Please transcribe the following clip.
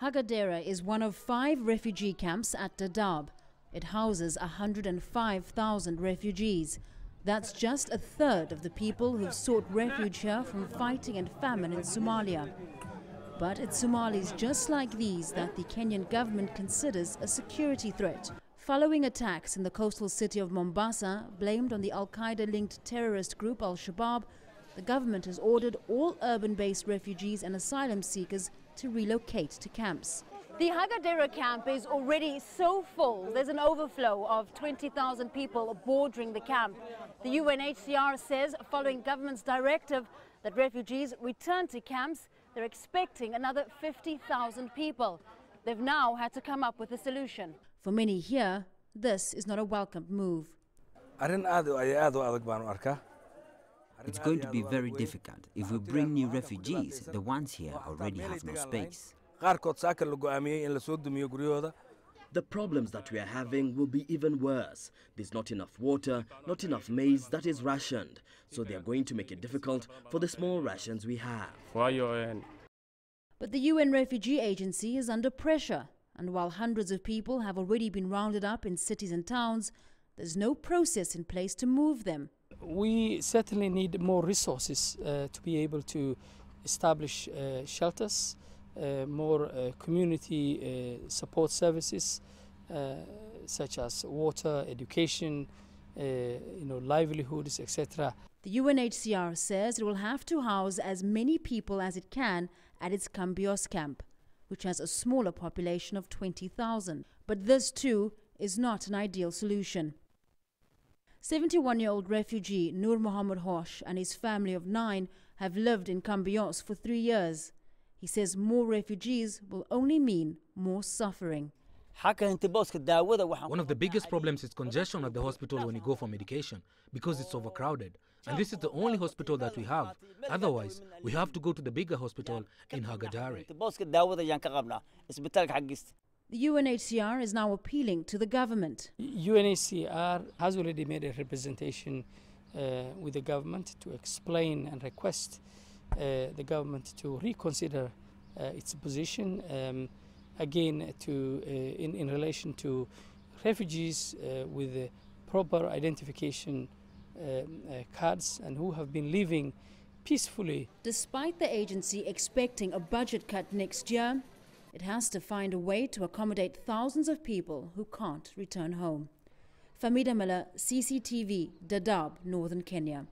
Hagadera is one of 5 refugee camps at Dadaab. It houses 105,000 refugees. That's just a third of the people who've sought refuge here from fighting and famine in Somalia. But it's Somalis just like these that the Kenyan government considers a security threat. Following attacks in the coastal city of Mombasa, blamed on the Al-Qaeda-linked terrorist group Al-Shabaab, the government has ordered all urban-based refugees and asylum seekers to relocate to camps. The Hagadera camp is already so full. There's an overflow of 20,000 people bordering the camp. The UNHCR says, following government's directive that refugees return to camps, they're expecting another 50,000 people. They've now had to come up with a solution. For many here, this is not a welcome move. It's going to be very difficult. If we bring new refugees, the ones here already have no space. The problems that we are having will be even worse. There's not enough water, not enough maize that is rationed. So they are going to make it difficult for the small rations we have. But the UN Refugee Agency is under pressure. And while hundreds of people have already been rounded up in cities and towns, there's no process in place to move them. We certainly need more resources to be able to establish shelters, more community support services such as water, education, livelihoods, etc. The UNHCR says it will have to house as many people as it can at its Kambioos camp, which has a smaller population of 20,000. But this too is not an ideal solution. 71-year-old refugee Nur Mohammed Hosh and his family of 9 have lived in Kambioos for 3 years. He says more refugees will only mean more suffering. One of the biggest problems is congestion at the hospital when you go for medication, because it's overcrowded. And this is the only hospital that we have. Otherwise, we have to go to the bigger hospital in Hagadere. The UNHCR is now appealing to the government. UNHCR has already made a representation with the government to explain and request the government to reconsider its position again in relation to refugees with proper identification cards and who have been living peacefully. Despite the agency expecting a budget cut next year, it has to find a way to accommodate thousands of people who can't return home. Famida Miller, CCTV, Dadaab, Northern Kenya.